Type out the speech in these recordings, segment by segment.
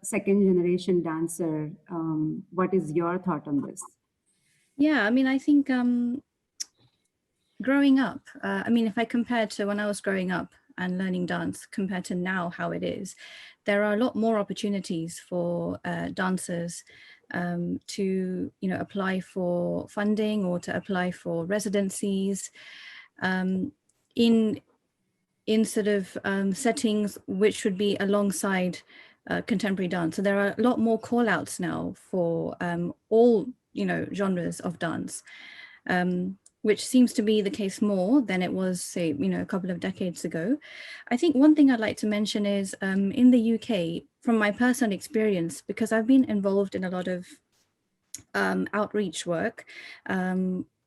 second generation dancer, what is your thought on this? Yeah, I mean, I think growing up, I mean, if I compare to when I was growing up and learning dance compared to now how it is, there are a lot more opportunities for dancers to, you know, apply for funding or to apply for residencies in sort of settings which would be alongside contemporary dance. So there are a lot more call outs now for all, you know, genres of dance. Which seems to be the case more than it was, say, you know, a couple of decades ago. I think one thing I'd like to mention is in the UK, from my personal experience, because I've been involved in a lot of outreach work,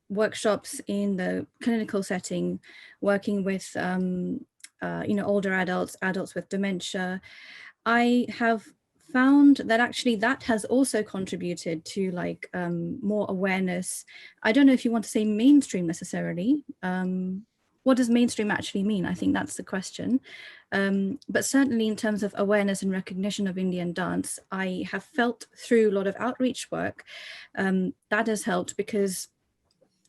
workshops in the clinical setting, working with, you know, older adults, adults with dementia, I have found that actually that has also contributed to like more awareness. I don't know if you want to say mainstream necessarily. What does mainstream actually mean? I think that's the question. But certainly in terms of awareness and recognition of Indian dance, I have felt through a lot of outreach work that has helped because,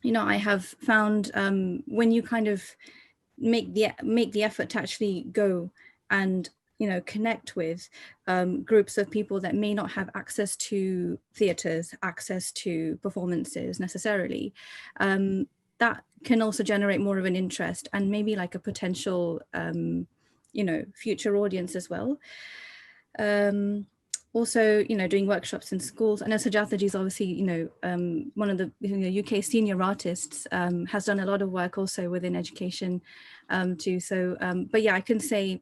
you know, I have found when you kind of make the effort to actually go and, you know, connect with groups of people that may not have access to theatres, access to performances necessarily, that can also generate more of an interest and maybe like a potential, you know, future audience as well. Also, you know, doing workshops in schools. I know Sajatha is obviously, you know, one of the, you know, UK senior artists, has done a lot of work also within education too. So, but yeah, I can say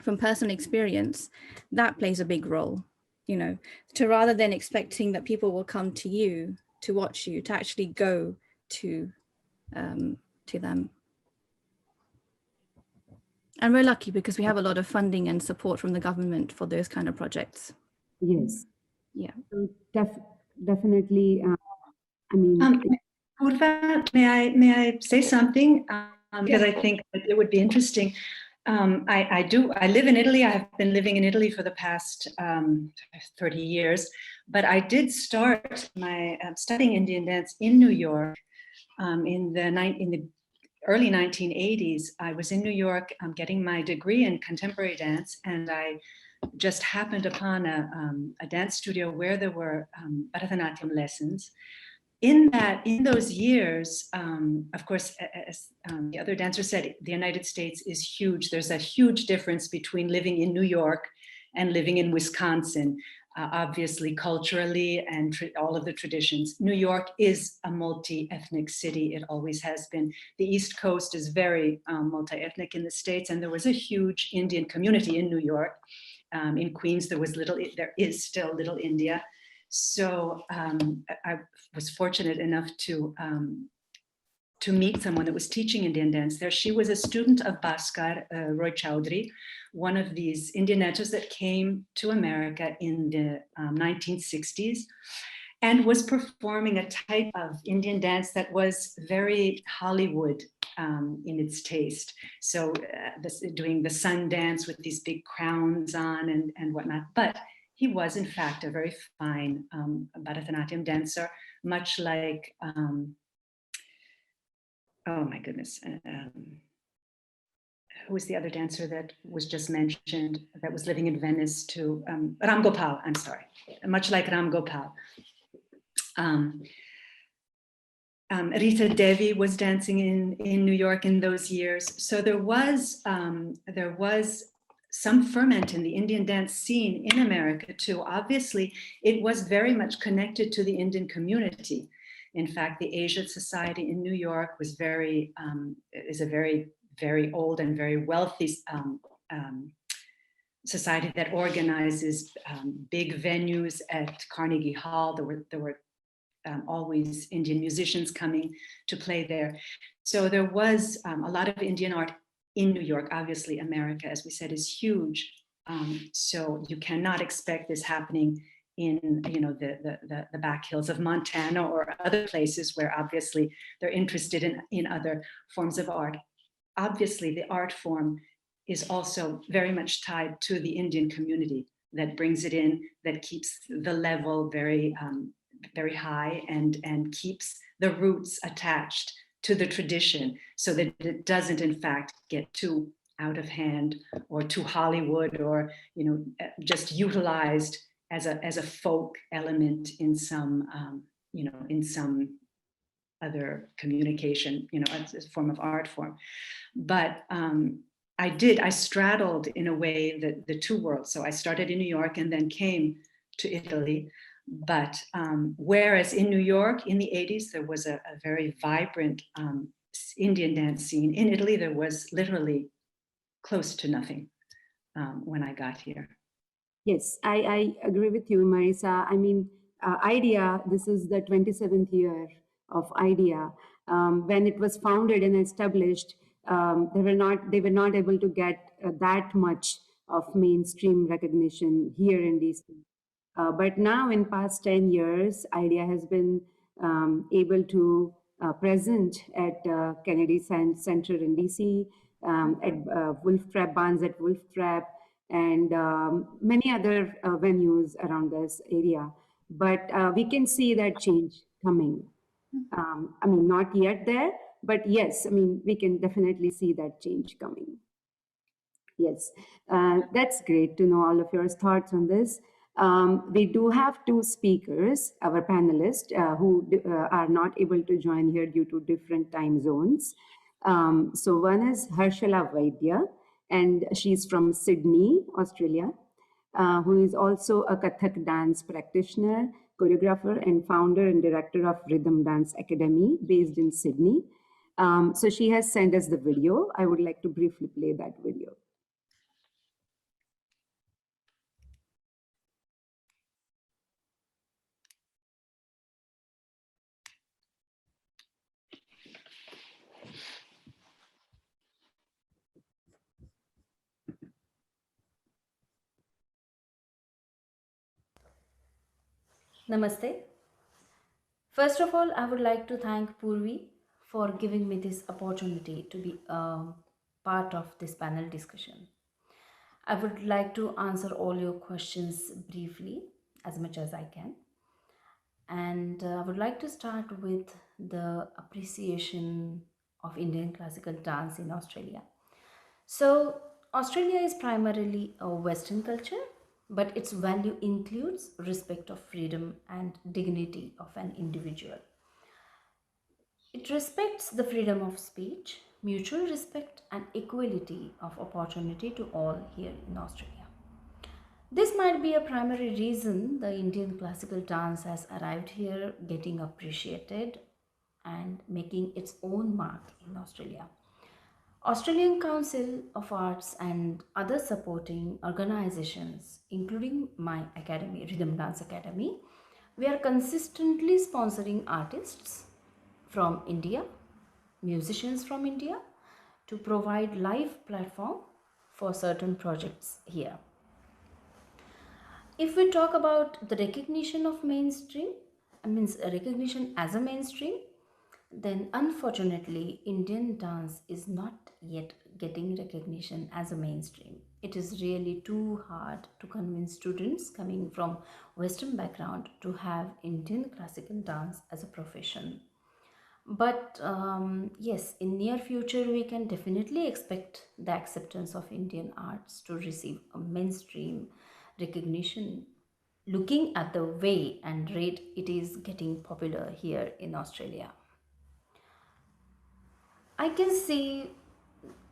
from personal experience, that plays a big role, you know, to rather than expecting that people will come to you to watch you, to actually go to them. And we're lucky because we have a lot of funding and support from the government for those kind of projects. Yes. Yeah. Definitely. I mean, Purva, may I say something? Because I think that it would be interesting. I live in Italy. I have been living in Italy for the past 30 years, but I did start my studying Indian dance in New York in the early 1980s. I was in New York getting my degree in contemporary dance, and I just happened upon a dance studio where there were Bharatanatyam lessons. In those years, of course, as the other dancer said, the United States is huge. There's a huge difference between living in New York and living in Wisconsin, obviously culturally and all of the traditions. New York is a multi-ethnic city. It always has been. The East Coast is very multi-ethnic in the States, and there was a huge Indian community in New York. In Queens, there is still Little India. So I was fortunate enough to meet someone that was teaching Indian dance there. She was a student of Bhaskar Roy Chowdhury, one of these Indian dancers that came to America in the 1960s and was performing a type of Indian dance that was very Hollywood in its taste. So doing the sun dance with these big crowns on and whatnot. But he was, in fact, a very fine Bharatanatyam dancer, much like, oh my goodness, who was the other dancer that was just mentioned that was living in Venice too? Ram Gopal, I'm sorry, much like Ram Gopal. Rita Devi was dancing in New York in those years. So there was some ferment in the Indian dance scene in America too. Obviously, it was very much connected to the Indian community. In fact, the Asia Society in New York was is a very, very old and very wealthy society that organizes big venues at Carnegie Hall. There were always Indian musicians coming to play there. So there was a lot of Indian art in New York. Obviously, America, as we said, is huge. So you cannot expect this happening in, you know, the back hills of Montana or other places where obviously they're interested in other forms of art. Obviously, the art form is also very much tied to the Indian community. that brings it in, that keeps the level very, very high, and keeps the roots attached to the tradition, so that it doesn't in fact get too out of hand or too Hollywood, or just utilized as a folk element in some in some other communication, as a form of art form. But I straddled in a way the two worlds. So I started in New York and then came to Italy. But whereas in New York in the 80s, there was a very vibrant Indian dance scene, in Italy, there was literally close to nothing when I got here. Yes, I agree with you, Marisa. I mean, IDEA, this is the 27th year of IDEA. When it was founded and established, they were not able to get that much of mainstream recognition here in DC. But now in past 10 years, IDEA has been able to present at Kennedy Center in DC, at Wolf Trap Barns at Wolf Trap, and many other venues around this area. But we can see that change coming. I mean, not yet there, but yes, I mean, we can definitely see that change coming. Yes, that's great to know all of your thoughts on this. We do have two speakers, our panelists, who are not able to join here due to different time zones. So one is Harshala Vaidya, and she's from Sydney, Australia, who is also a Kathak dance practitioner, choreographer, and founder and director of Rhythm Dance Academy based in Sydney. So she has sent us the video. I would like to briefly play that video. Namaste. First of all, I would like to thank Purvi for giving me this opportunity to be a part of this panel discussion. I would like to answer all your questions briefly, as much as I can. And I would like to start with the appreciation of Indian classical dance in Australia. So, Australia is primarily a Western culture, but its value includes respect of freedom and dignity of an individual. It respects the freedom of speech, mutual respect, and equality of opportunity to all here in Australia. This might be a primary reason the Indian classical dance has arrived here, getting appreciated and making its own mark in Australia. Australian Council of Arts and other supporting organizations, including my academy, Rhythm Dance Academy, we are consistently sponsoring artists from India, musicians from India, to provide live platform for certain projects here. If we talk about the recognition of mainstream, recognition as a mainstream, then unfortunately Indian dance is not yet getting recognition as a mainstream. It is really too hard to convince students coming from Western background to have Indian classical dance as a profession. But yes, in near future we can definitely expect the acceptance of Indian arts to receive a mainstream recognition, looking at the way and rate it is getting popular here in Australia. I can see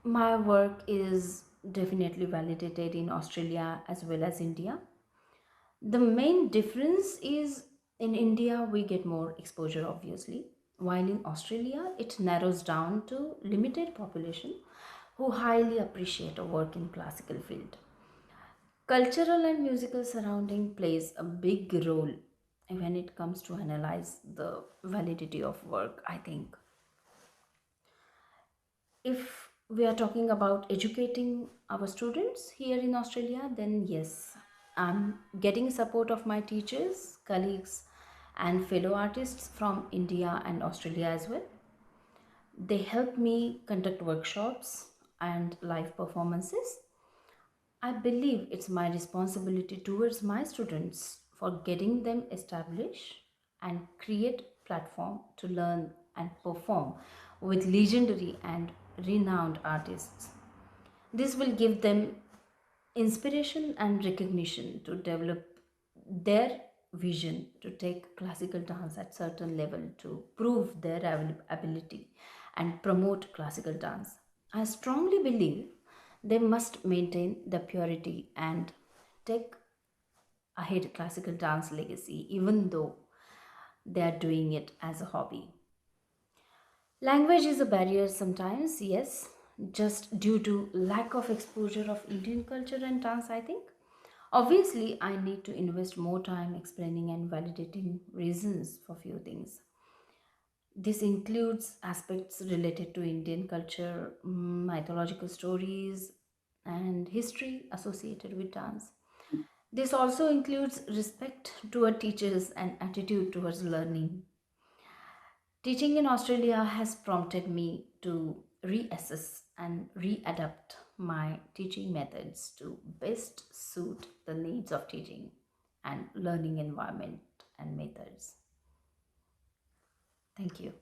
my work is definitely validated in Australia as well as India. The main difference is in India we get more exposure, obviously, while in Australia it narrows down to limited population who highly appreciate a work in classical field. Cultural and musical surrounding plays a big role when it comes to analyze the validity of work, I think. If we are talking about educating our students here in Australia, then yes, I'm getting support of my teachers, colleagues, and fellow artists from India and Australia as well. They help me conduct workshops and live performances. I believe it's my responsibility towards my students for getting them established and create platform to learn and perform with legendary and renowned artists. This will give them inspiration and recognition to develop their vision to take classical dance at certain level to prove their ability and promote classical dance. I strongly believe they must maintain the purity and take ahead classical dance legacy even though they are doing it as a hobby. Language is a barrier sometimes, yes, just due to lack of exposure of Indian culture and dance, I think. Obviously, I need to invest more time explaining and validating reasons for few things. This includes aspects related to Indian culture, mythological stories, and history associated with dance. This also includes respect toward teachers and attitude towards learning. Teaching in Australia has prompted me to reassess and readapt my teaching methods to best suit the needs of teaching and learning environment and methods. Thank you.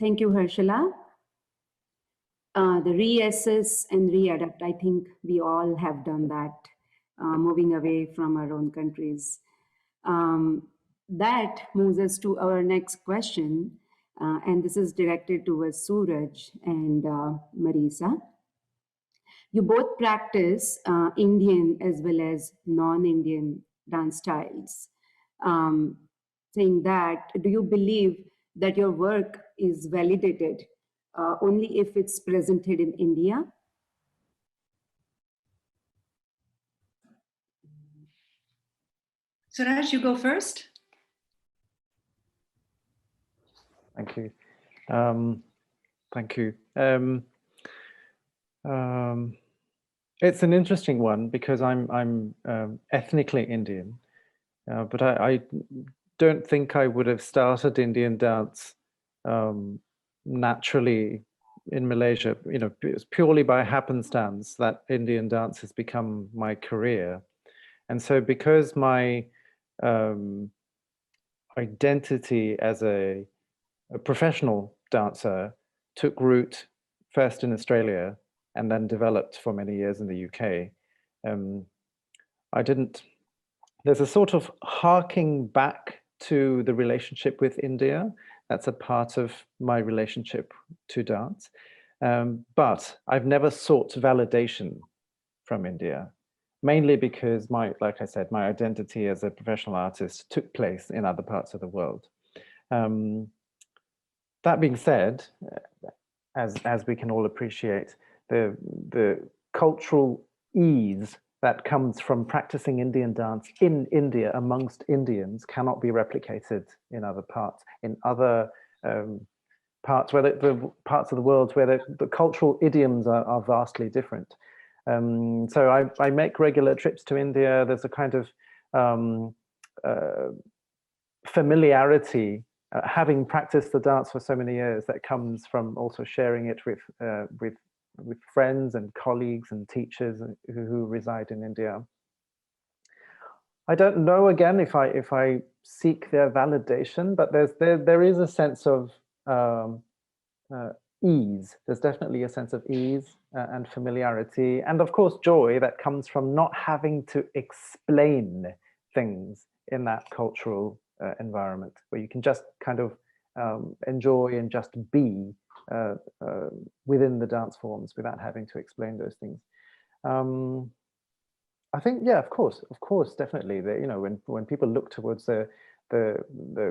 Thank you, Harshila. The reassess and readapt, I think we all have done that, moving away from our own countries. That moves us to our next question, and this is directed towards Suraj and Marisa. You both practice Indian as well as non-Indian dance styles. Um, Saying that, do you believe that your work is validated only if it's presented in India? Suraj, you go first. Thank you. Thank you. It's an interesting one because I'm ethnically Indian, but I don't think I would have started Indian dance naturally in Malaysia. You know, it's purely by happenstance that Indian dance has become my career, and so because my identity as a professional dancer took root first in Australia and then developed for many years in the UK. There's a sort of harking back to the relationship with India. That's a part of my relationship to dance. But I've never sought validation from India, mainly because like I said, my identity as a professional artist took place in other parts of the world. That being said, as we can all appreciate, the cultural ease that comes from practicing Indian dance in India amongst Indians cannot be replicated in other parts, parts where the parts of the world where the cultural idioms are vastly different. So I make regular trips to India. There's a kind of familiarity, having practiced the dance for so many years, that comes from also sharing it with friends and colleagues and teachers who reside in India. I don't know again if I seek their validation, but there is a sense of ease. There's definitely a sense of ease and familiarity, and of course joy that comes from not having to explain things in that cultural environment, where you can just kind of enjoy and just be within the dance forms without having to explain those things. I think, yeah, of course, definitely. You know, when people look towards the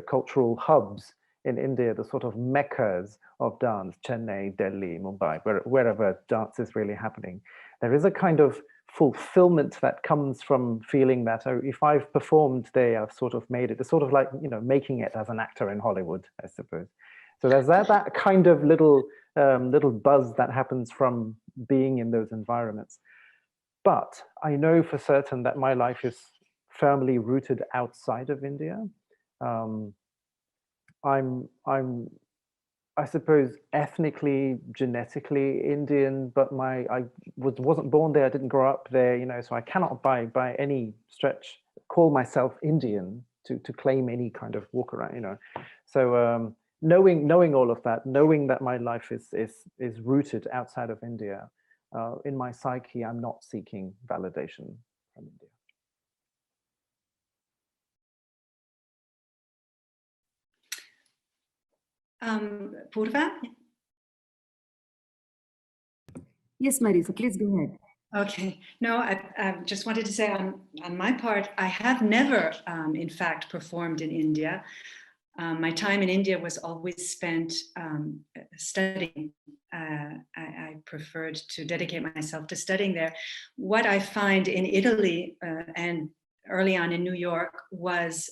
cultural hubs in India, the sort of meccas of dance, Chennai, Delhi, Mumbai, wherever dance is really happening, there is a kind of fulfillment that comes from feeling that, oh, if I've performed there, I've sort of made it. It's sort of like, you know, making it as an actor in Hollywood, I suppose. So there's that kind of little buzz that happens from being in those environments. But I know for certain that my life is firmly rooted outside of India. I'm I suppose ethnically, genetically Indian, but I wasn't born there. I didn't grow up there, you know. So I cannot by any stretch call myself Indian to claim any kind of walk around, you know. So knowing all of that, knowing that my life is rooted outside of India, in my psyche, I'm not seeking validation from India. Purva? Yes, Marisa, please go ahead. Okay. No, I just wanted to say on my part, I have never, in fact, performed in India. My time in India was always spent studying. I preferred to dedicate myself to studying there. What I find in Italy and early on in New York was,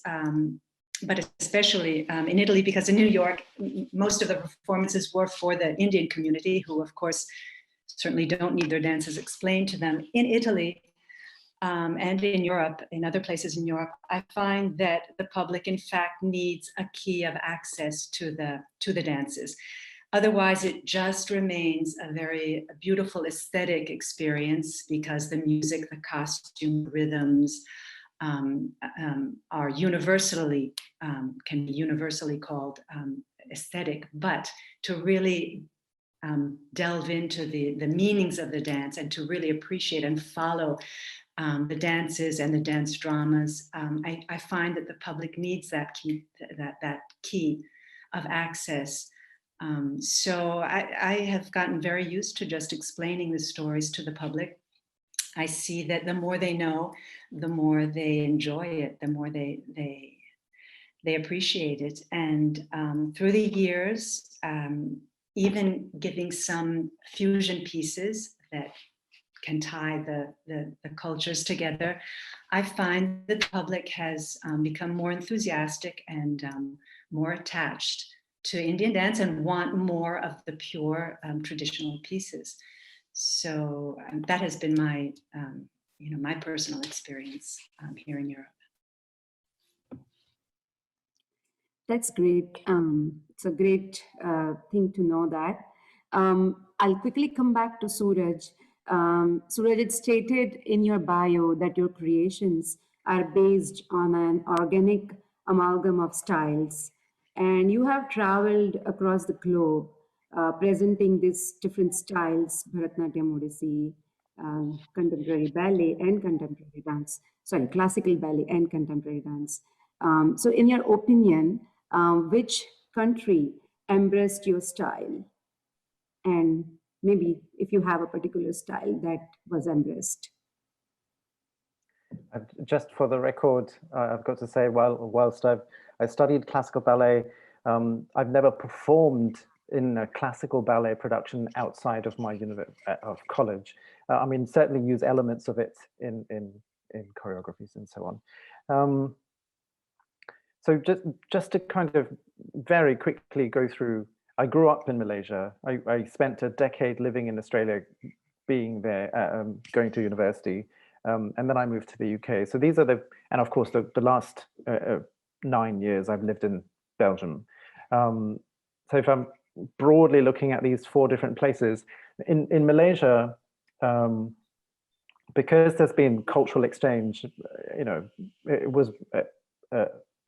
but especially in Italy, because in New York, most of the performances were for the Indian community, who, of course, certainly don't need their dances explained to them. In Italy, and in Europe, in other places in Europe, I find that the public, in fact, needs a key of access to the dances. Otherwise, it just remains a very beautiful aesthetic experience because the music, the costume, rhythms are universally, can be universally called aesthetic. But to really delve into the meanings of the dance and to really appreciate and follow the dances and the dance dramas, I find that the public needs that key of access. So I have gotten very used to just explaining the stories to the public. I see that the more they know, the more they enjoy it, the more they appreciate it. And through the years, even giving some fusion pieces that can tie the cultures together, I find that the public has become more enthusiastic and more attached to Indian dance and want more of the pure traditional pieces. So that has been my, my personal experience here in Europe. That's great. It's a great thing to know that. I'll quickly come back to Suraj. Suraj, it's stated in your bio that your creations are based on an organic amalgam of styles. And you have traveled across the globe presenting these different styles, Bharatanatyam, Odissi, contemporary ballet and contemporary dance, sorry, classical ballet and contemporary dance. So in your opinion, which country embraced your style? And maybe if you have a particular style that was embraced. Just for the record, I've got to say, whilst I studied classical ballet, I've never performed in a classical ballet production outside of my of college. I mean, certainly use elements of it in choreographies and so on. So just to kind of very quickly go through, I grew up in Malaysia. I spent a decade living in Australia, being there, going to university. And then I moved to the UK. So these are and of course, the last 9 years I've lived in Belgium. So if I'm broadly looking at these 4 different places, in Malaysia, because there's been cultural exchange, it was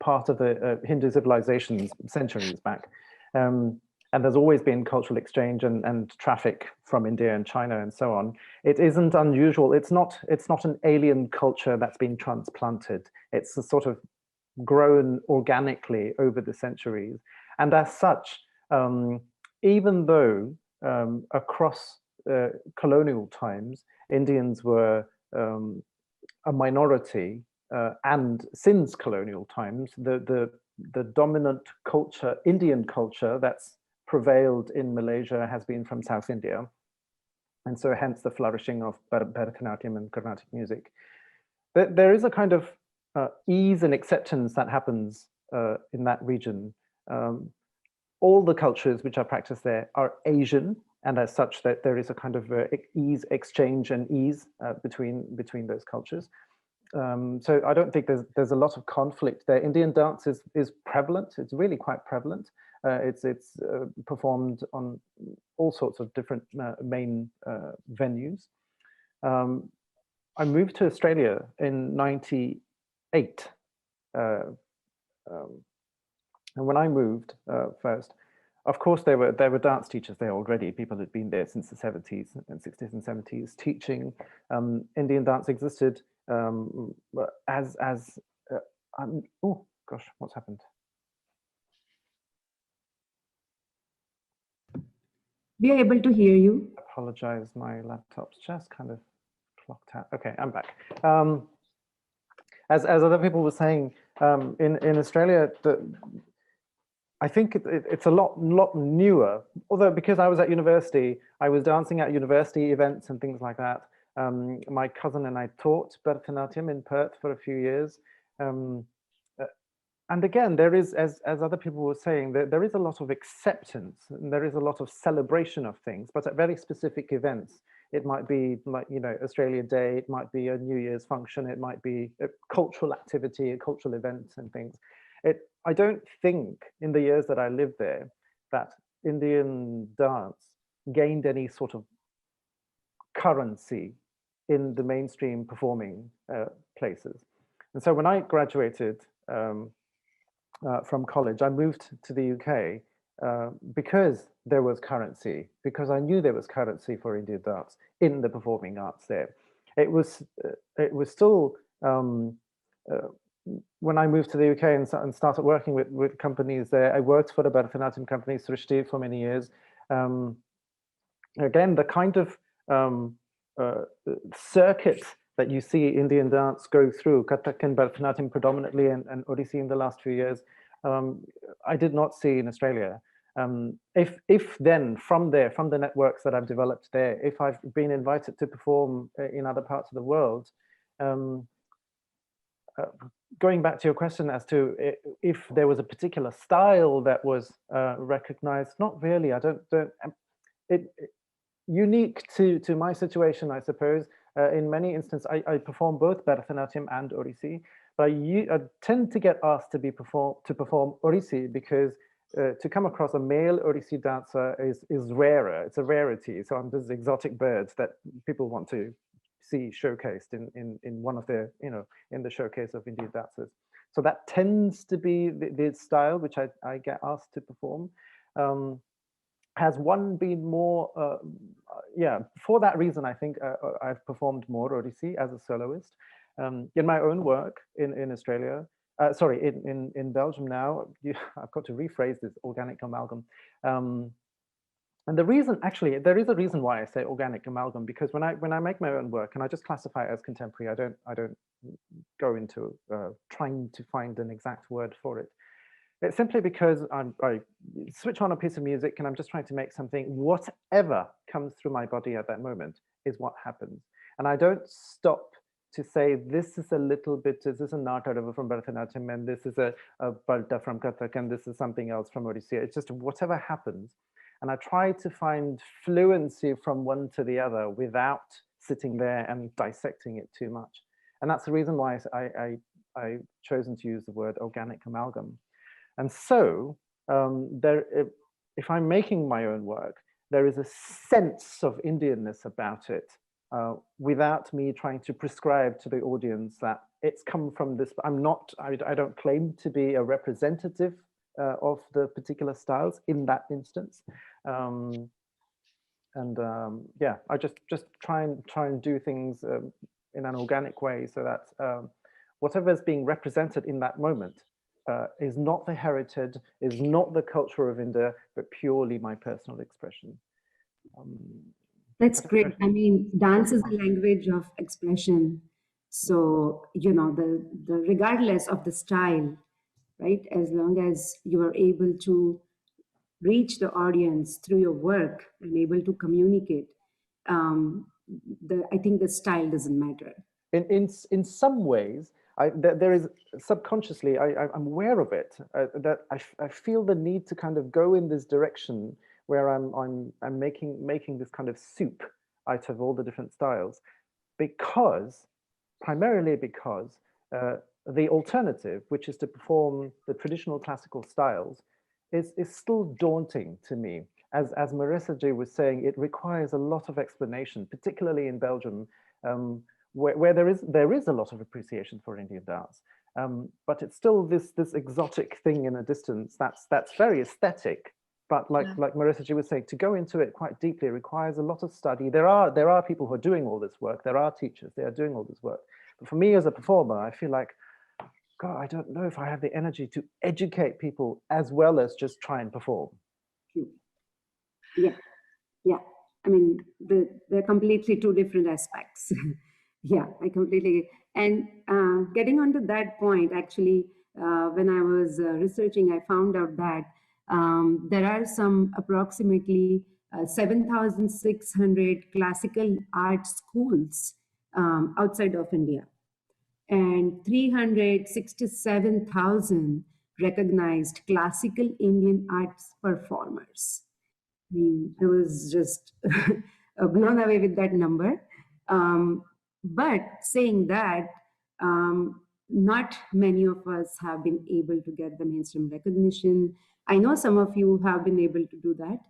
part of the Hindu civilizations centuries back. And there's always been cultural exchange and traffic from India and China and so on. It isn't unusual. It's not an alien culture that's been transplanted. It's a sort of grown organically over the centuries. And as such, even though across colonial times, Indians were a minority, and since colonial times, the dominant culture, Indian culture, that's prevailed in Malaysia has been from South India. And so hence the flourishing of Bharatanatyam and Carnatic music. There is a kind of ease and acceptance that happens in that region. All the cultures which are practiced there are Asian, and as such that there is a kind of ease, exchange and ease between those cultures. So I don't think there's a lot of conflict there. Indian dance is prevalent. It's really quite prevalent. It's performed on all sorts of different main venues. I moved to Australia in '98. And when I moved first, of course, there were dance teachers there already. People had been there since the 70s and 60s and 70s teaching. Indian dance existed as oh gosh, what's happened? We are able to hear you. Apologize, my laptop's just kind of clocked out. Okay, I'm back. As other people were saying, in Australia, I think it's a lot newer. Although because I was at university, I was dancing at university events and things like that. My cousin and I taught Bharatanatyam in Perth for a few years. And again, there is, as other people were saying, there is a lot of acceptance and there is a lot of celebration of things, but at very specific events. It might be like, Australia Day, it might be a New Year's function, it might be a cultural activity, a cultural event and things. I don't think in the years that I lived there that Indian dance gained any sort of currency in the mainstream performing places. And so when I graduated from college, I moved to the UK because there was currency, because I knew there was currency for Indian dance in the performing arts there. It was still, when I moved to the UK and started working with companies there, I worked for the Bharatanatyam company, Srishti, for many years. Again, the kind of circuit that you see Indian dance go through, Kathak and Bharatanatyam predominantly, and Odissi in the last few years, I did not see in Australia. If then from the networks that I've developed there, if I've been invited to perform in other parts of the world, going back to your question as to if there was a particular style that was recognized, not really. I don't unique to my situation, I suppose. In many instances, I perform both Bharatanatyam and Odissi, but I tend to get asked to perform Odissi because to come across a male Odissi dancer is rarer. It's a rarity. So I'm this exotic bird that people want to see showcased in one of their, in the showcase of Indian dancers. So that tends to be the style which I get asked to perform. Has one been more, yeah, for that reason, I think I've performed more Odissi as a soloist. In my own work in Australia, sorry, in Belgium now, I've got to rephrase this organic amalgam. And the reason, actually, there is a reason why I say organic amalgam, because when I make my own work, and I just classify it as contemporary, I don't go into trying to find an exact word for it. It's simply because I switch on a piece of music and I'm just trying to make something, whatever comes through my body at that moment is what happens. And I don't stop to say, this is a little bit, this is a Nata from Bharatanatyam, and this is a Balta from Kathak, and this is something else from Odissi. It's just whatever happens. And I try to find fluency from one to the other without sitting there and dissecting it too much. And that's the reason why I've chosen to use the word organic amalgam. And so if I'm making my own work, there is a sense of Indianness about it without me trying to prescribe to the audience that it's come from this. I don't claim to be a representative of the particular styles in that instance. Yeah, I just try and do things in an organic way so that whatever is being represented in that moment is not the heritage, is not the culture of India, but purely my personal expression. That's great. I mean, dance is a language of expression. So, the regardless of the style, right? As long as you are able to reach the audience through your work and able to communicate, I think the style doesn't matter. In some ways, there is subconsciously, I'm aware of it, that I feel the need to kind of go in this direction where I'm making this kind of soup out of all the different styles, because primarily because the alternative, which is to perform the traditional classical styles, is still daunting to me. As Marissa J was saying, it requires a lot of explanation, particularly in Belgium, where there is a lot of appreciation for Indian dance. But it's still this exotic thing in a distance that's very aesthetic. But like Marissa J was saying, to go into it quite deeply requires a lot of study. There are people who are doing all this work. There are teachers. They are doing all this work. But for me as a performer, I feel like, God, I don't know if I have the energy to educate people as well as just try and perform. Yeah, yeah. I mean, they're completely two different aspects. Yeah, I completely. And getting onto that point, actually, when I was researching, I found out that there are some approximately 7,600 classical art schools outside of India, and 367,000 recognized classical Indian arts performers. I mean, I was just blown away with that number. But saying that, not many of us have been able to get the mainstream recognition. I know some of you have been able to do that.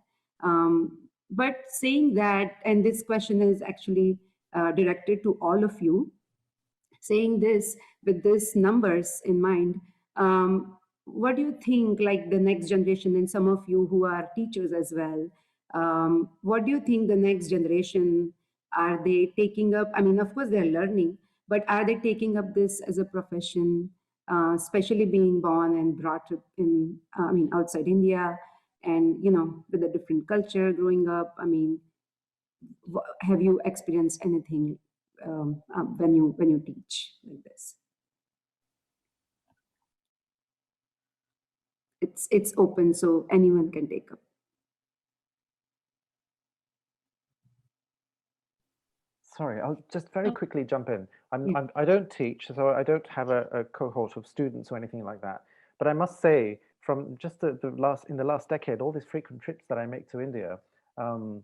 But saying that, and this question is actually directed to all of you, saying this with these numbers in mind, what do you think, like the next generation, and some of you who are teachers as well, what do you think the next generation, are they taking up? I mean, of course they're learning, but are they taking up this as a profession, especially being born and brought up in, I mean, outside India, and with a different culture growing up? I mean, have you experienced anything when you teach like this? It's open, so anyone can take up. Sorry, I'll just very quickly jump in. I don't teach, so I don't have a cohort of students or anything like that. But I must say, from just in the last decade, all these frequent trips that I make to India, and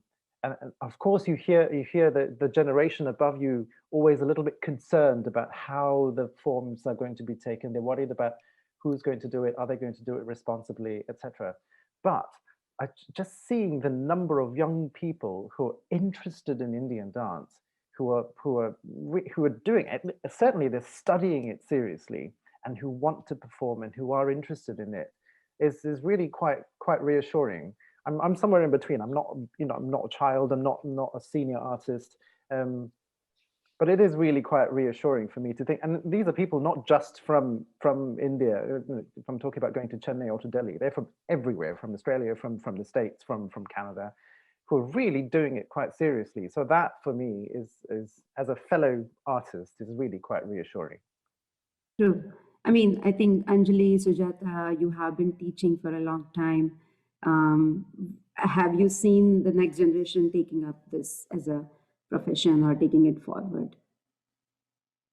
of course you hear the generation above you always a little bit concerned about how the forms are going to be taken. They're worried about who's going to do it, are they going to do it responsibly, etc. But just seeing the number of young people who are interested in Indian dance, who are doing it, certainly they're studying it seriously, and who want to perform and who are interested in it, is really quite reassuring. I'm somewhere in between. I'm not I'm not a child. I'm not a senior artist. But it is really quite reassuring for me to think, and these are people not just from India. If I'm talking about going to Chennai or to Delhi, they're from everywhere, from Australia, from the States, from Canada, who are really doing it quite seriously. So that for me is as a fellow artist, is really quite reassuring. True. I mean, I think Anjali, Sujata, you have been teaching for a long time. Have you seen the next generation taking up this as a profession or taking it forward?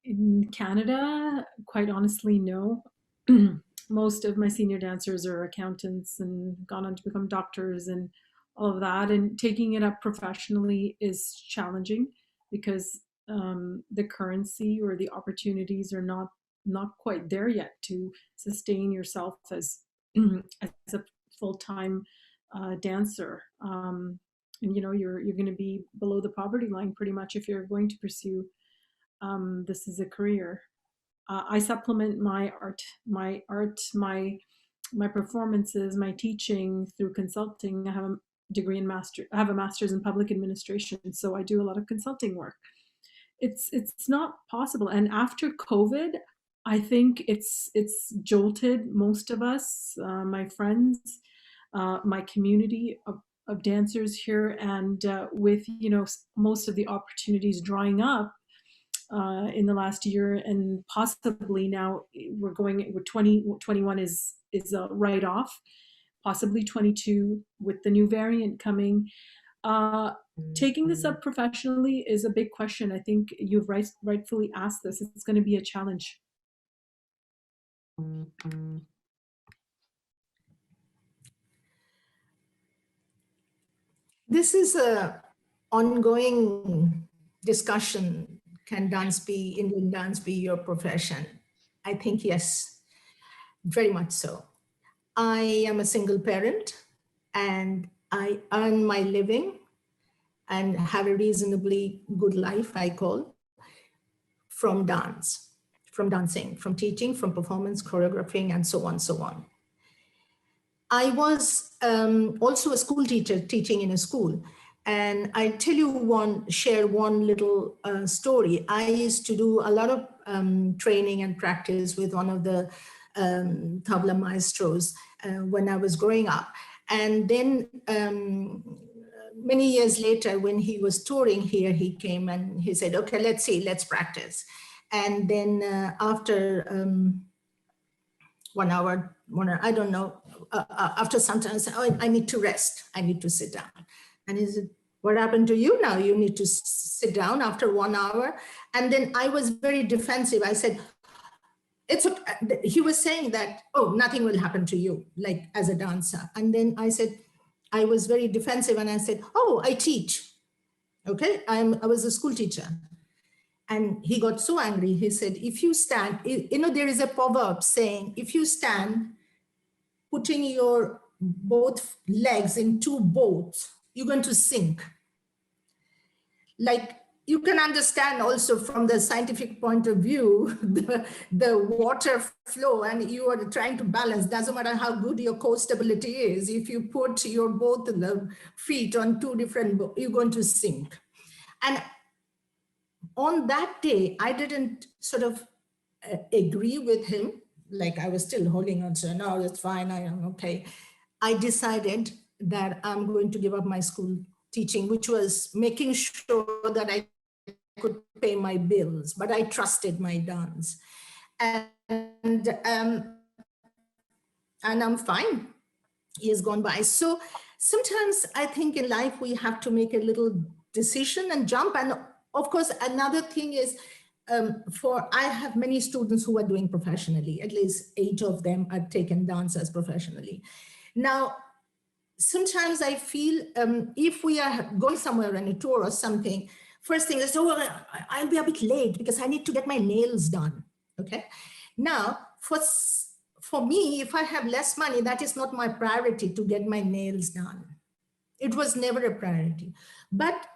In Canada, quite honestly, no. Most of my senior dancers are accountants and gone on to become doctors and all of that. And taking it up professionally is challenging because the currency or the opportunities are not quite there yet to sustain yourself as as a full-time dancer. And you're going to be below the poverty line pretty much if you're going to pursue this is a career. I supplement my performances, my teaching through consulting. I have a degree in I have a master's in public administration, so I do a lot of consulting work. It's not possible, and after COVID, I think it's jolted most of us, my friends, my community of dancers here, and with most of the opportunities drying up in the last year, and possibly now we're 2021 is a write-off, possibly 22 with the new variant coming. Taking this up professionally is a big question. I think you've rightfully asked this. It's going to be a challenge. This is a ongoing discussion can Indian dance be your profession? I think yes, very much so. I am a single parent and I earn my living and have a reasonably good life, I call, from dance, from dancing, from teaching, from performance, choreographing, and so on, so on. I was also a school teacher teaching in a school. And I tell you share one little story. I used to do a lot of training and practice with one of the tabla maestros when I was growing up. And then many years later, when he was touring here, he came and he said, okay, let's practice. And then after 1 hour, I don't know, after some time I said, oh, I need to rest. I need to sit down. And he said, what happened to you now? You need to sit down after 1 hour. And then I was very defensive. I said, it's okay. He was saying that, oh, nothing will happen to you, like as a dancer. And then I said, I was very defensive and I said, oh, I teach. Okay, I was a school teacher. And he got so angry. He said, if you stand, there is a proverb saying, if you stand, putting your both legs in two boats, you're going to sink. Like, you can understand also from the scientific point of view, the water flow, and you are trying to balance. Doesn't matter how good your core stability is. If you put your both feet on two different boats, you're going to sink. And on that day, I didn't sort of agree with him. Like, I was still holding on to, no, that's fine, I am okay. I decided that I'm going to give up my school teaching, which was making sure that I could pay my bills, but I trusted my dance. And I'm fine. Years gone by. So sometimes I think in life we have to make a little decision and jump. And of course, another thing is, I have many students who are doing professionally, at least 8 of them are taken dancers professionally. Now, sometimes I feel if we are going somewhere on a tour or something, first thing is, oh, I'll be a bit late because I need to get my nails done, okay? Now, for me, if I have less money, that is not my priority to get my nails done. It was never a priority. But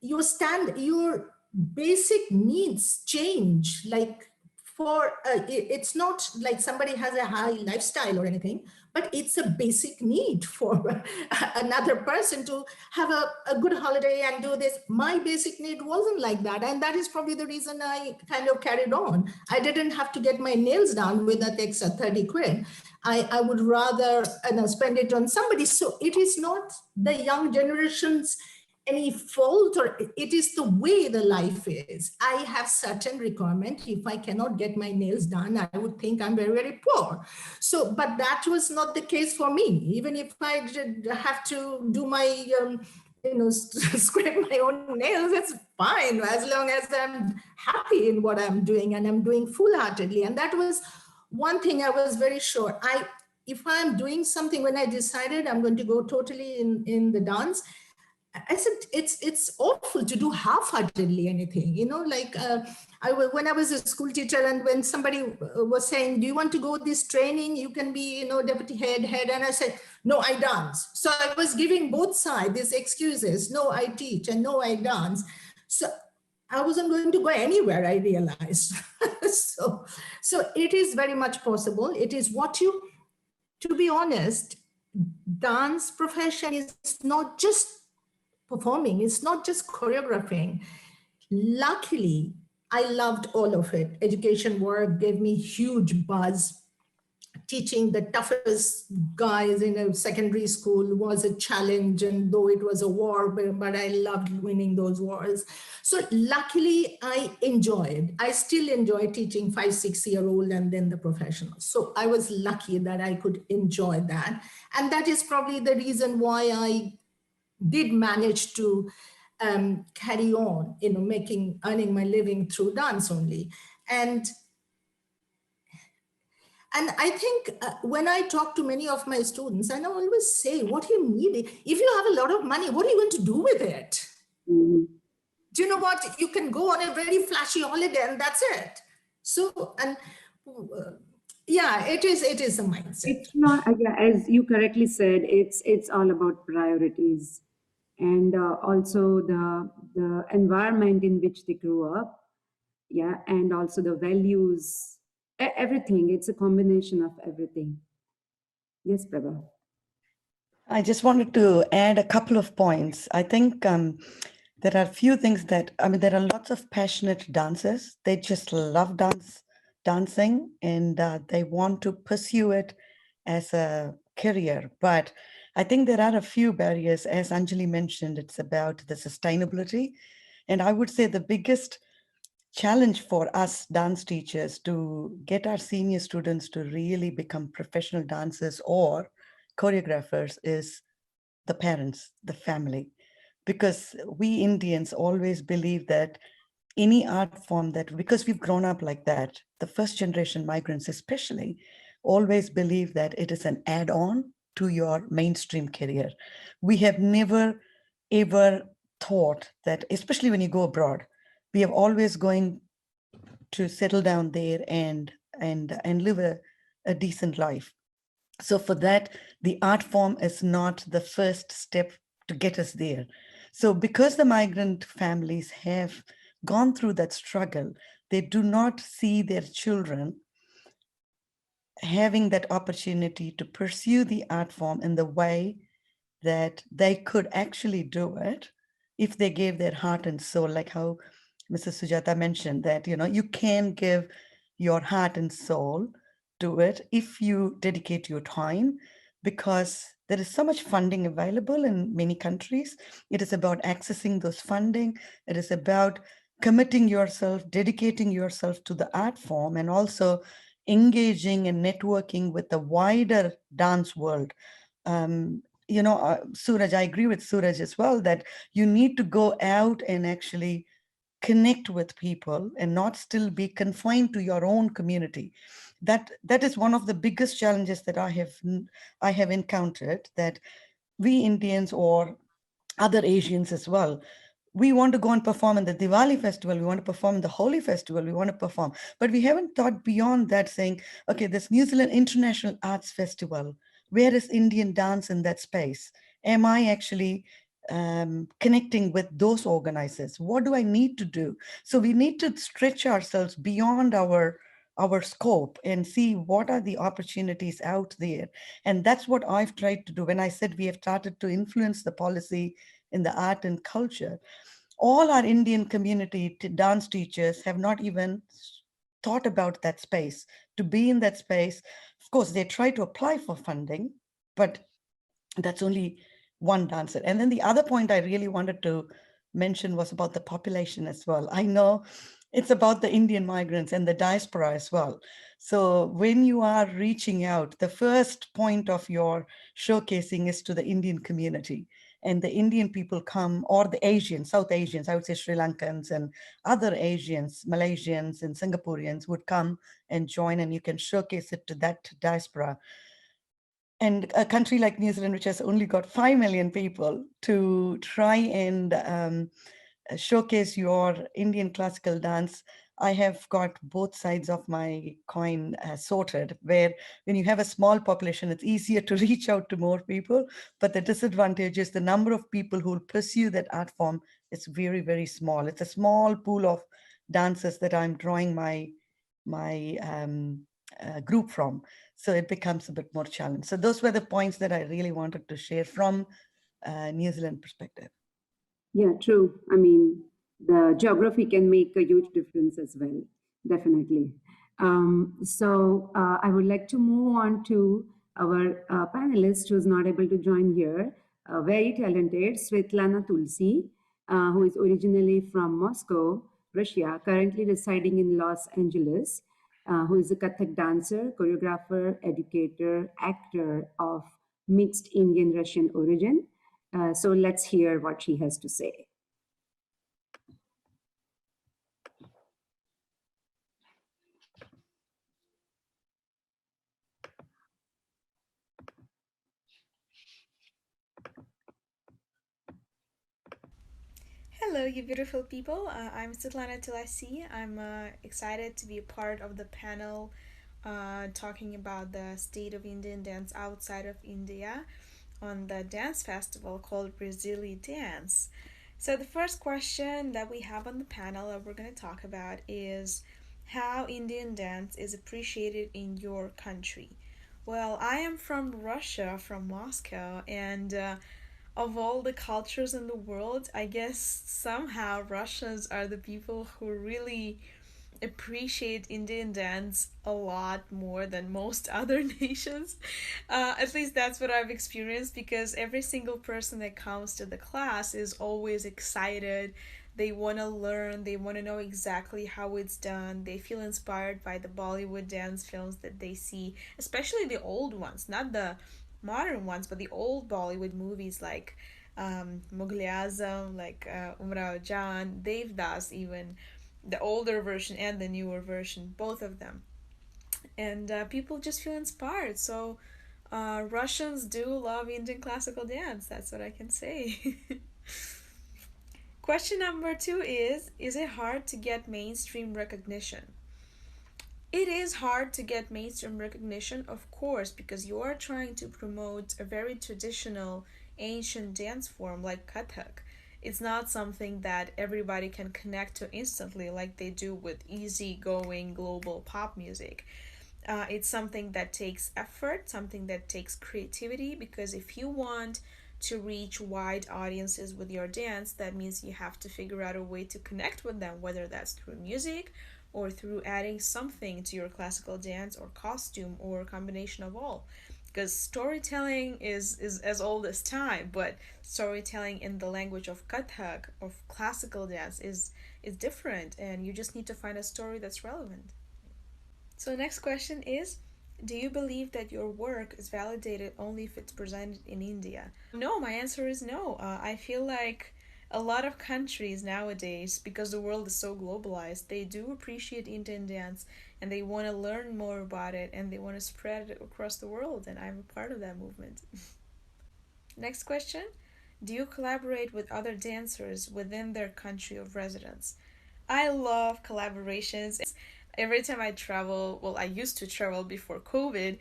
your basic needs change. Like it's not like somebody has a high lifestyle or anything, but it's a basic need for another person to have a good holiday and do this. My basic need wasn't like that. And that is probably the reason I kind of carried on. I didn't have to get my nails done with that extra 30 quid. I would rather spend it on somebody. So it is not the young generation's any fault, or it is the way the life is. I have certain requirement. If I cannot get my nails done, I would think I'm very, very poor. So, but that was not the case for me. Even if I did have to do my, scrape my own nails, it's fine, as long as I'm happy in what I'm doing and I'm doing full-heartedly. And that was one thing I was very sure. If I'm doing something, when I decided I'm going to go totally in the dance, I said, it's awful to do half-heartedly anything, when I was a school teacher, and when somebody was saying, do you want to go this training? You can be, deputy head. And I said, no, I dance. So I was giving both sides these excuses. No, I teach, and no, I dance. So I wasn't going to go anywhere, I realized. So it is very much possible. It is to be honest, dance profession is not just performing, it's not just choreographing. Luckily, I loved all of it. Education work gave me huge buzz. Teaching the toughest guys in a secondary school was a challenge, and though it was a war, but I loved winning those wars. So luckily, I still enjoy teaching 5-6-year-old and then the professionals. So I was lucky that I could enjoy that. And that is probably the reason why I did manage to carry on, earning my living through dance only. And I think when I talk to many of my students, and I always say, what do you need? If you have a lot of money, what are you going to do with it? Mm-hmm. do you know what? You can go on a very flashy holiday and that's it. So, and yeah, it is a mindset. It's not, yeah, as you correctly said, it's all about priorities, and also the environment in which they grew up, yeah, and also the values, everything. It's a combination of everything. Yes, Prabha. I just wanted to add a couple of points. I think there are a few things that, I mean, there are lots of passionate dancers. They just love dancing, and they want to pursue it as a career. But I think there are a few barriers. As Anjali mentioned, it's about the sustainability. And I would say the biggest challenge for us dance teachers to get our senior students to really become professional dancers or choreographers is the parents, the family, because we Indians always believe that any art form that, because we've grown up like that, the first generation migrants especially always believe that it is an add-on to your mainstream career. We have never ever thought that, especially when you go abroad, we have always going to settle down there and live a decent life. So for that, the art form is not the first step to get us there. So because the migrant families have gone through that struggle, they do not see their children having that opportunity to pursue the art form in the way that they could actually do it if they gave their heart and soul, like how Mrs. Sujata mentioned, that you can give your heart and soul to it if you dedicate your time, because there is so much funding available in many countries. It is about accessing those funding. It is about committing yourself, dedicating yourself to the art form, and also engaging and networking with the wider dance world. Suraj, I agree with Suraj as well, that you need to go out and actually connect with people and not still be confined to your own community. That is one of the biggest challenges that I have encountered, that we Indians or other Asians as well, we want to go and perform in the Diwali festival, we want to perform in the Holi festival, we want to perform, but we haven't thought beyond that, saying, okay, this New Zealand International Arts Festival, where is Indian dance in that space? Am I actually connecting with those organizers? What do I need to do? So we need to stretch ourselves beyond our scope and see what are the opportunities out there. And that's what I've tried to do. When I said we have started to influence the policy in the art and culture, all our Indian community dance teachers have not even thought about that space, to be in that space. Of course, they try to apply for funding, but that's only one dancer. And then the other point I really wanted to mention was about the population as well. I know it's about the Indian migrants and the diaspora as well. So when you are reaching out, the first point of your showcasing is to the Indian community. And the Indian people come, or the Asians, South Asians, I would say Sri Lankans and other Asians, Malaysians and Singaporeans would come and join, and you can showcase it to that diaspora. And a country like New Zealand, which has only got 5 million people, to try and showcase your Indian classical dance, I have got both sides of my coin sorted, where when you have a small population, it's easier to reach out to more people. But the disadvantage is the number of people who will pursue that art form is very, very small. It's a small pool of dancers that I'm drawing my group from. So it becomes a bit more challenging. So those were the points that I really wanted to share from New Zealand perspective. Yeah, true. I mean, the geography can make a huge difference as well, definitely. I would like to move on to our panelist who's not able to join here, very talented, Svetlana Tulsi, who is originally from Moscow, Russia, currently residing in Los Angeles, who is a Kathak dancer, choreographer, educator, actor of mixed Indian-Russian origin. So let's hear what she has to say. Hello, you beautiful people. I'm Svetlana Tilasi. I'm excited to be a part of the panel talking about the state of Indian dance outside of India on the dance festival called Brazili Dance. So, the first question that we have on the panel that we're going to talk about is how Indian dance is appreciated in your country. Well, I am from Russia, from Moscow, and of all the cultures in the world, I guess somehow Russians are the people who really appreciate Indian dance a lot more than most other nations. At least that's what I've experienced because every single person that comes to the class is always excited. They want to learn, they want to know exactly how it's done. They feel inspired by the Bollywood dance films that they see, especially the old ones, not the modern ones, but the old Bollywood movies like Mughal Azam, like Umrao Jan, Devdas, even the older version and the newer version, both of them. And people just feel inspired. So Russians do love Indian classical dance. That's what I can say. Question number 2 is it hard to get mainstream recognition? It is hard to get mainstream recognition, of course, because you are trying to promote a very traditional ancient dance form like Kathak. It's not something that everybody can connect to instantly like they do with easygoing global pop music. It's something that takes effort, something that takes creativity, because if you want to reach wide audiences with your dance, that means you have to figure out a way to connect with them, whether that's through music or through adding something to your classical dance or costume or a combination of all. Because storytelling is as old as time, but storytelling in the language of Kathak, of classical dance, is different, and you just need to find a story that's relevant. So the next question is, do you believe that your work is validated only if it's presented in India? No, my answer is no. I feel like a lot of countries nowadays, because the world is so globalized, they do appreciate Indian dance and they want to learn more about it and they want to spread it across the world, and I'm a part of that movement. Next question. Do you collaborate with other dancers within their country of residence? I love collaborations. Every time I travel, well, I used to travel before COVID,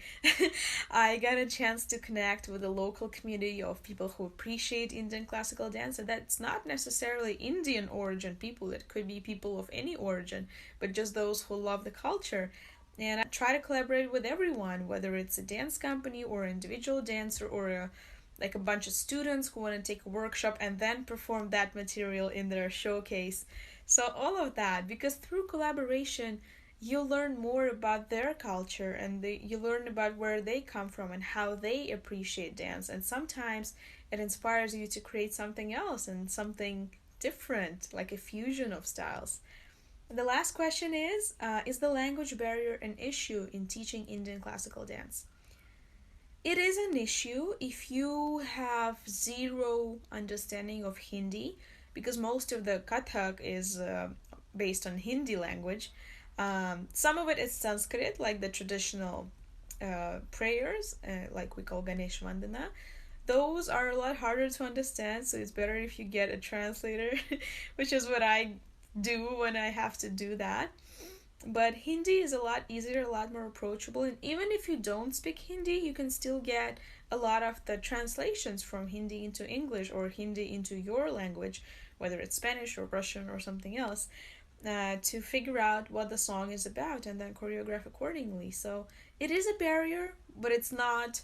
I got a chance to connect with a local community of people who appreciate Indian classical dance. And that's not necessarily Indian origin people, it could be people of any origin, but just those who love the culture. And I try to collaborate with everyone, whether it's a dance company or an individual dancer or like a bunch of students who want to take a workshop and then perform that material in their showcase. So all of that, because through collaboration you learn more about their culture and you learn about where they come from and how they appreciate dance, and sometimes it inspires you to create something else and something different, like a fusion of styles. The last question is the language barrier an issue in teaching Indian classical dance? It is an issue if you have zero understanding of Hindi, because most of the Kathak is based on Hindi language. Some of it is Sanskrit, like the traditional prayers, like we call Ganesh Vandana. Those are a lot harder to understand, so it's better if you get a translator, which is what I do when I have to do that. But Hindi is a lot easier, a lot more approachable, and even if you don't speak Hindi, you can still get a lot of the translations from Hindi into English or Hindi into your language, whether it's Spanish or Russian or something else, to figure out what the song is about and then choreograph accordingly. So it is a barrier, but it's not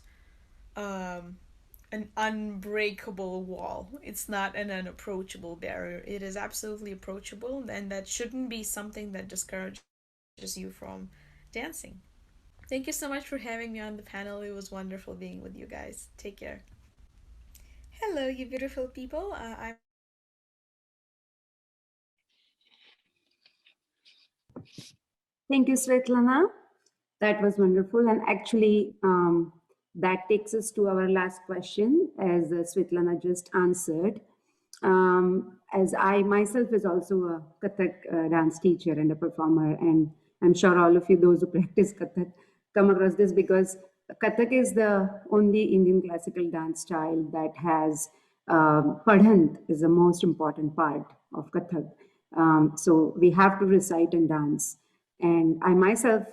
an unbreakable wall. It's not an unapproachable barrier. It is absolutely approachable, and that shouldn't be something that discourages you from dancing. Thank you so much for having me on the panel. It was wonderful being with you guys. Take care. Hello, you beautiful people. I'm Thank you, Svetlana. That was wonderful. And actually, that takes us to our last question, as Svetlana just answered. As I myself is also a Kathak dance teacher and a performer, and I'm sure all of you, those who practice Kathak, come across this, because Kathak is the only Indian classical dance style that has Padhant is the most important part of Kathak. So we have to recite and dance. And I myself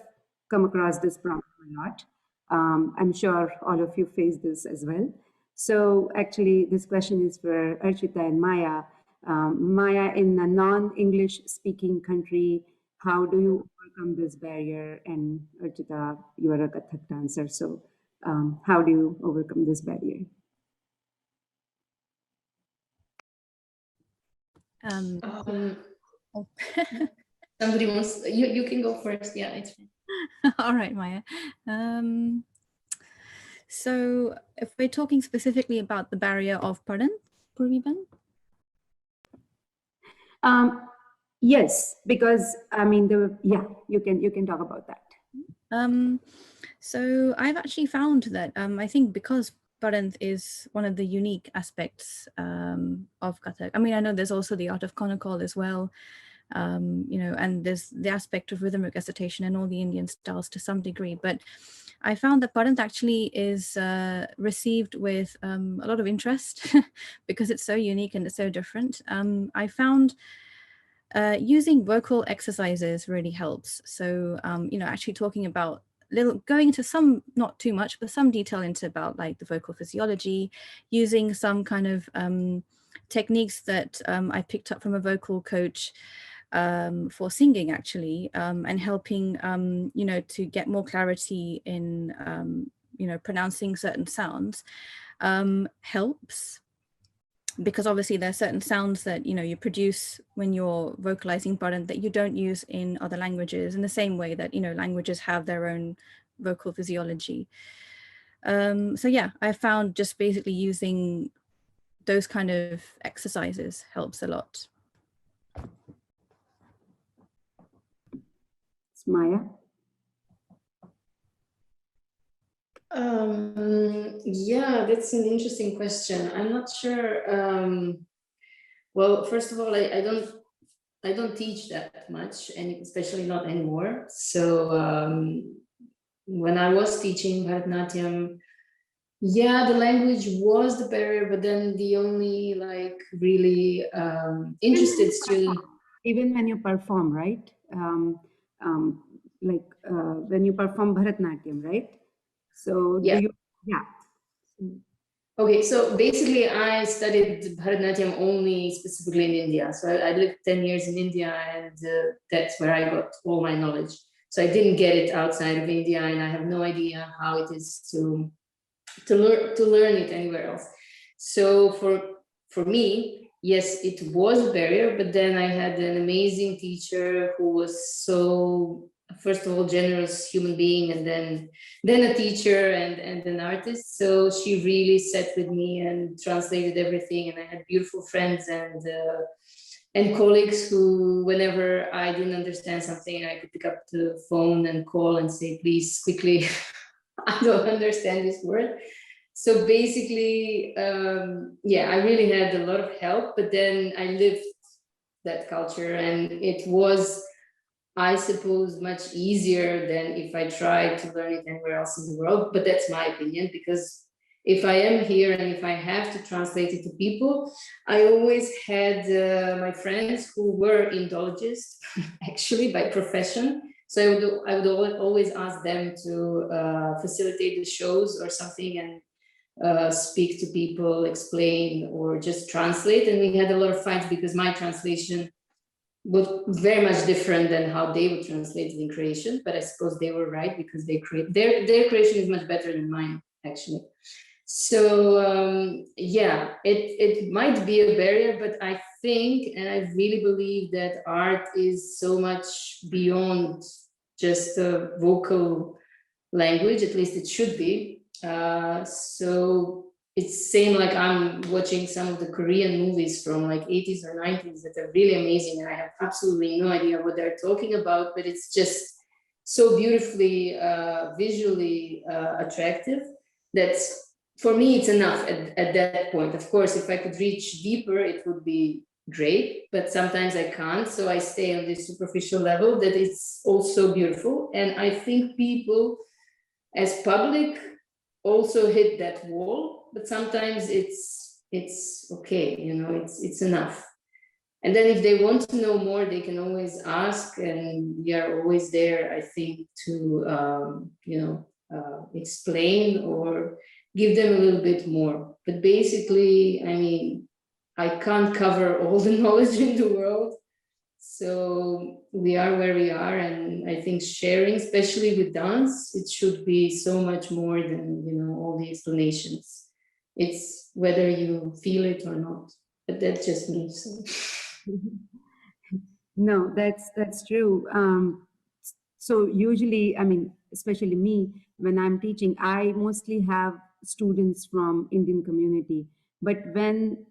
come across this problem a lot. I'm sure all of you face this as well. So actually, this question is for Archita and Maya. Maya, in a non-English speaking country, how do you overcome this barrier? And Archita, you are a Kathak dancer, so how do you overcome this barrier? Oh. Somebody wants, you can go first. Yeah, it's fine. All right, Maya. So if we're talking specifically about the barrier of pardon, Purviban? Yes, because I mean, you can talk about that. So I've actually found that I think because Paranth is one of the unique aspects of Kathak. I mean, I know there's also the art of Konakol as well, you know, and there's the aspect of rhythmic recitation and all the Indian styles to some degree. But I found that Paranth actually is received with a lot of interest because it's so unique and it's so different. I found using vocal exercises really helps. So, you know, actually talking about going into some, not too much, but some detail into about like the vocal physiology, using some kind of techniques that I picked up from a vocal coach for singing actually, and helping, you know, to get more clarity in, you know, pronouncing certain sounds helps. Because obviously there are certain sounds that, you know, you produce when you're vocalizing Paranth that you don't use in other languages in the same way that, you know, languages have their own vocal physiology. So yeah, I found just basically using those kind of exercises helps a lot. Maya? Yeah, that's an interesting question. I'm not sure. Well, first of all, I don't teach that much, and especially not anymore. So when I was teaching Bharatanatyam, yeah, the language was the barrier, but then the only like really interested student. Even when you perform, right? Like when you perform Bharatanatyam, right? So Yeah. do you? Yeah. Okay, so basically I studied Bharatanatyam only specifically in India. So I lived 10 years in India, and that's where I got all my knowledge. So I didn't get it outside of India, and I have no idea how it is to learn it anywhere else. So for me, yes, it was a barrier, but then I had an amazing teacher who was so, first of all, generous human being, and then a teacher and an artist. So she really sat with me and translated everything, and I had beautiful friends and colleagues who, whenever I didn't understand something, I could pick up the phone and call and say, please, quickly, I don't understand this word. So basically, yeah, I really had a lot of help, but then I lived that culture, and it was, I suppose, much easier than if I tried to learn it anywhere else in the world. But that's my opinion, because if I am here and if I have to translate it to people, I always had my friends who were Indologists, actually by profession. So I would always ask them to facilitate the shows or something, and speak to people, explain, or just translate. And we had a lot of fights because my translation was very much different than how they would translate it in Croatian. But I suppose they were right, because they create their Croatian is much better than mine, actually. So yeah, it might be a barrier, but I think, and I really believe, that art is so much beyond just a vocal language. At least it should be. So it's same like I'm watching some of the Korean movies from like 80s or 90s that are really amazing, and I have absolutely no idea what they're talking about, but it's just so beautifully visually attractive. That's, for me, it's enough at that point. Of course, if I could reach deeper, it would be great, but sometimes I can't, so I stay on this superficial level that it's also beautiful. And I think people as public also hit that wall, but sometimes it's okay, you know, it's enough. And then if they want to know more, they can always ask, and we are always there, I think, to explain or give them a little bit more. But basically, I mean, I can't cover all the knowledge in the world. So we are where we are, and I think sharing, especially with dance, it should be so much more than, all the explanations. It's whether you feel it or not. But that's just me. So. No, that's true. So usually, I mean, especially me, when I'm teaching, I mostly have students from Indian community. But when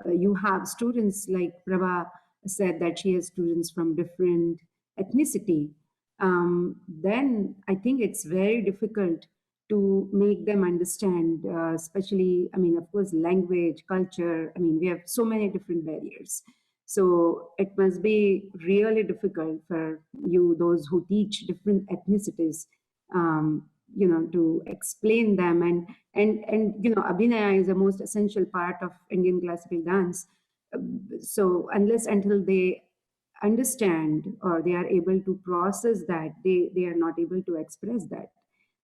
you have students, like Prabha said that she has students from different ethnicity, then I think it's very difficult to make them understand, especially, I mean, of course, language, culture. I mean, we have so many different barriers. So it must be really difficult for you, those who teach different ethnicities, to explain them. And Abhinaya is the most essential part of Indian classical dance. So unless until they understand or they are able to process that, they are not able to express that.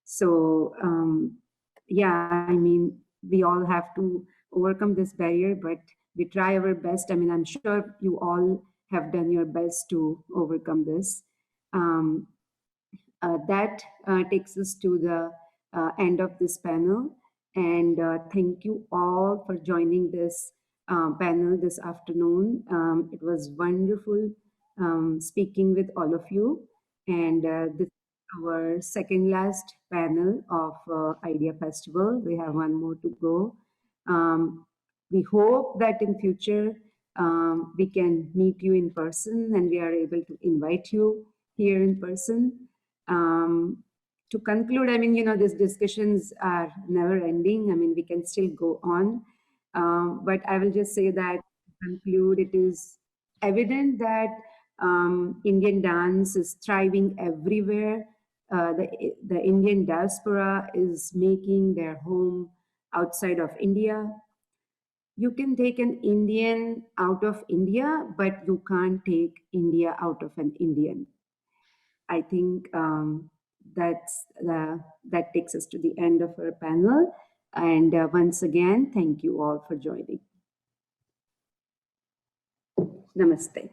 So I mean, we all have to overcome this barrier, but we try our best. I mean, I'm sure you all have done your best to overcome this. That takes us to the end of this panel. And thank you all for joining this panel this afternoon. It was wonderful speaking with all of you. And this is our second last panel of IDEA Festival. We have one more to go. We hope that in future we can meet you in person and we are able to invite you here in person. To conclude, I mean, these discussions are never ending. I mean, we can still go on. But I will just say that to conclude, it is evident that Indian dance is thriving everywhere. The Indian diaspora is making their home outside of India. You can take an Indian out of India, but you can't take India out of an Indian. I think that takes us to the end of our panel. And once again, thank you all for joining. Namaste.